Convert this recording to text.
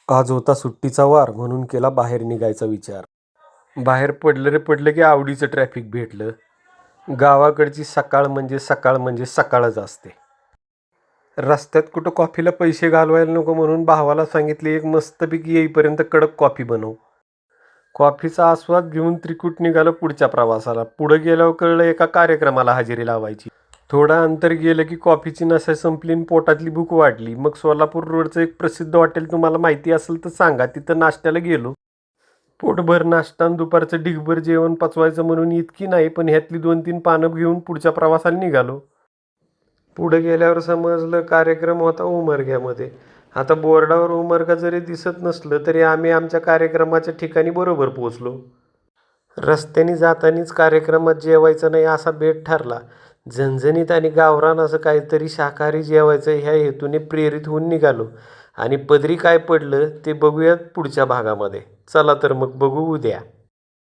आज होता सुट्टीचा वार म्हणून केला बाहेर निघायचा विचार. बाहेर पडलं रे पडलं की आवडीचं ट्रॅफिक भेटलं. गावाकडची सकाळ म्हणजे सकाळ म्हणजे सकाळच असते. रस्त्यात कुठं कॉफीला पैसे घालवायला नको म्हणून भावाला सांगितले एक मस्तपैकी येईपर्यंत कडक कॉफी बनव. कॉफीचा आस्वाद घेऊन त्रिकूट निघालं पुढच्या प्रवासाला. पुढं गेल्यावर कळलं एका कार्यक्रमाला हजेरी लावायची. थोडं अंतर गेलं की कॉफीची नशा संपली आणि पोटातली भूक वाढली. मग सोलापूर रोडचं एक प्रसिद्ध हॉटेल तुम्हाला माहिती असेल तर सांगा. तिथं नाश्त्याला गेलो. पोटभर नाश्ता आणि दुपारचं ढिगभर जेवण पचवायचं म्हणून इतकी नाही, पण ह्यातली 2-3 पानं घेऊन पुढच्या प्रवासाला निघालो. पुढे गेल्यावर समजलं कार्यक्रम होता उमरग्यामध्ये. आता बोर्डावर उमरगा जरी दिसत नसलं तरी आम्ही आमच्या कार्यक्रमाच्या ठिकाणी बरोबर पोहोचलो. रस्त्याने जातानीच कार्यक्रमात जेवायचं नाही असा बेत ठरला. झणझणीत आणि गावरान असं काहीतरी शाकाहारी जेवायचं ह्या हेतूने प्रेरित होऊन निघालो आणि पदरी काय पडलं ते बघूयात पुढच्या भागामध्ये. चला तर मग बघू उद्या.